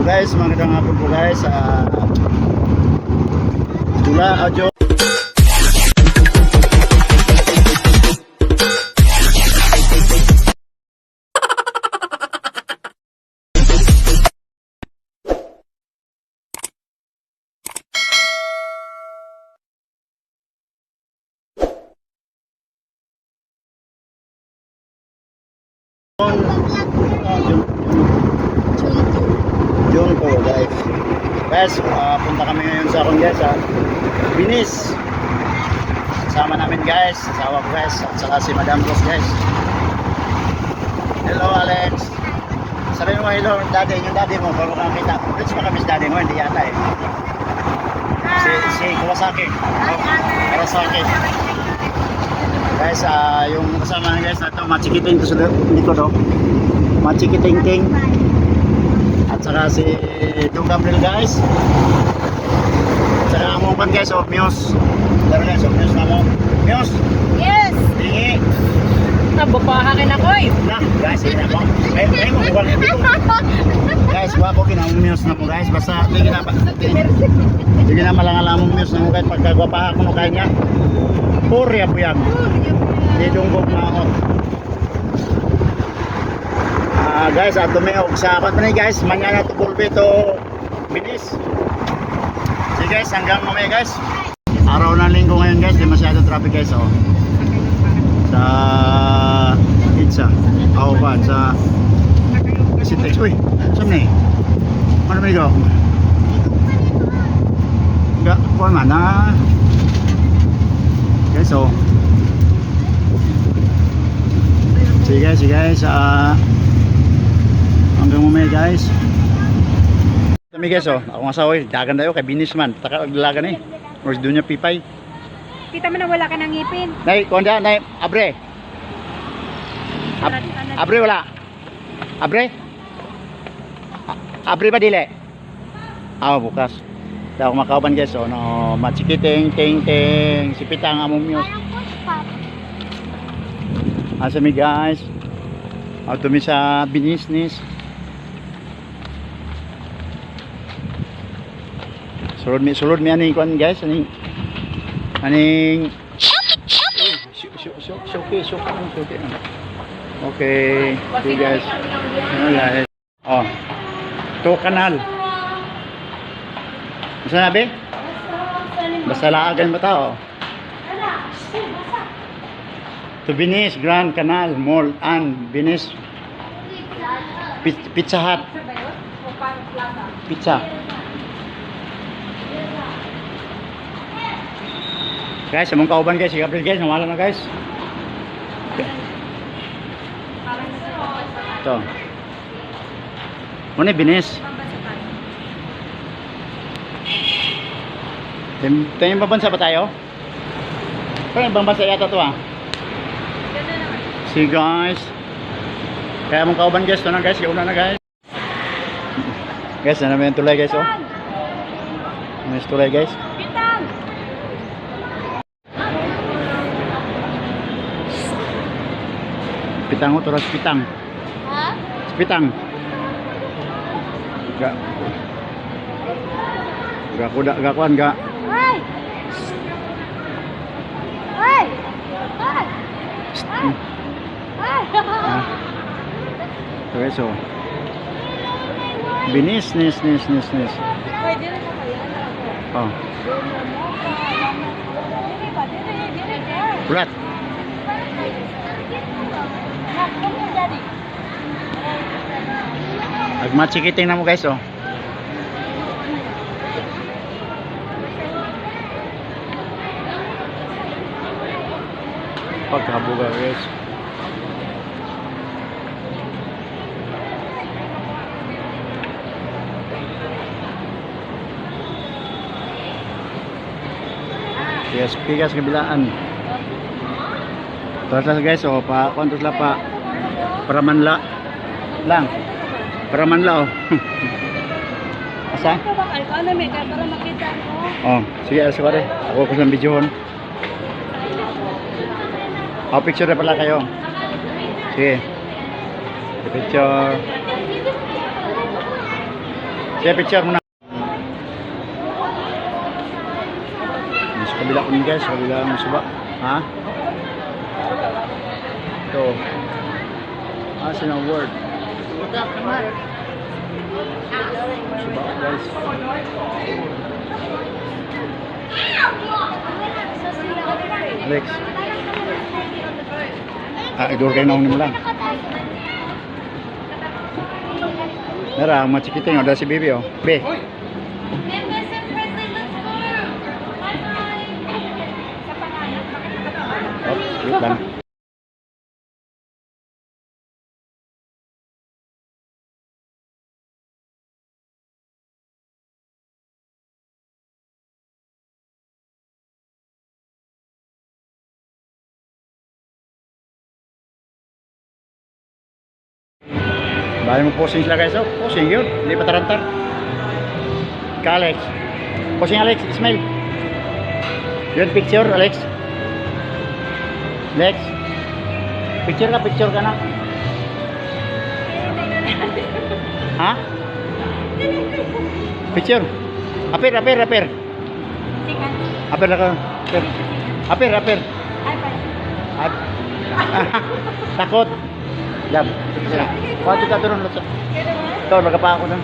guys, magandang hapon po guys. Dula Audio. June po guys. Guys, punta kami ngayon sa akong guys Binis. Kasama namin guys, asawa ko guys, at saka si Madam Rose guys. Hello Alex. Sabihin mo hello daddy, yung daddy mo bago kang kita. Rich pa kami sa daddy mo, hindi yata eh. Si Kawasaki. Kawasaki. Guys, yung kasama na guys na ito, machikiting to sa likod oh. Machikiting-ting. At saka si Don Gabriel guys. At saka ang mong guys of Muse. Dami guys of Muse na mo. Muse! Yes! Tingi! Nababahakin ako eh. Na, guys, hindi na po. Ay mo, huwag na dito. Guys, wako kinamong Muse na mo guys. Basta, hindi na malangalamong Muse na mo guys. Pagkagwapaha ko no kaya niya. Purya po yan. Hindi dunggog na ako. Guys, at tumiog sa apat na guys. Manyana to Bulbe to Binis. Sige guys, hanggang mamaya guys. Araw ng linggo ngayon guys. Di masyado traffic guys oh. Sa pizza. Auban sa Sitex. Uy, saan na eh? Ano ba ikaw? Enggak, kuha mana? Guys oh. Sige guys, hanggang mamaya guys. Kami guys oh, ako nga sa oil, dagan dayo kay Binis man. Taka aglagan eh. Or doon niya pipay. Kita mo na wala ka ng ngipin. Nay, konda, nay, abre. Abre wala. Abre? Abre ba dili? Bukas. Dahil ako makauban guys oh, no, machikiting, ting, ting, sipitang among Muse. Asa mi guys. Auto mi sa Binisnis. Sulod mi aning kuan guys, aning shoki. Okay, see guys. Ano guys? Oh. To kanal. Basta nabi? Basta laagan ba tao? To Binis Grand Canal Mall and Binis Pizza Hut. Pizza. Guys, among kauban guys, si Gabriel guys, nawala na guys. Ito. Muna Binis. Tayo yung babansa ba tayo? Parang ibang bansa yata ito See guys. Kaya among kauban guys, ito na guys, kauna na guys. Guys, na naman yung tulay guys oh. May tulay guys. Pitang o, turas pitang. Ha? Pitang. Ga kuan ga. Hey! Hey! Hey! Okay, so. Binis. Pwede na kaya. Oh. Ulat. Agmachikiting na mo guys oh. Pagkabuga guys. Yes, pigas kabilaan. Terus guys oh, pa kuantos la pa para manla lang. Para manla oh. Asa? Ano may para makita mo? Oh, sige asa ko rin. Ako ko sa videohon. Picture na pala kayo. Sige. Picture. Sige, picture muna. Sa kabila ko guys, sa kabila ng suba. Ha? Ito. Asin ang word. Suba guys. Alex. Idol kayo na mo lang. Nara, ang machikiting, ada si Bibi, oh. Be. Oh, wait lang. Bali mo posing sila guys, oh. Posing yun, hindi pa tarantar. Ka Alex. Posing Alex, smile. Yun picture Alex. Alex. Picture ka na. Ha? Picture. Apir. Apir na ka. Apir. At. Takot. Jam. Pati ka turun. Ito, nagapa ako na.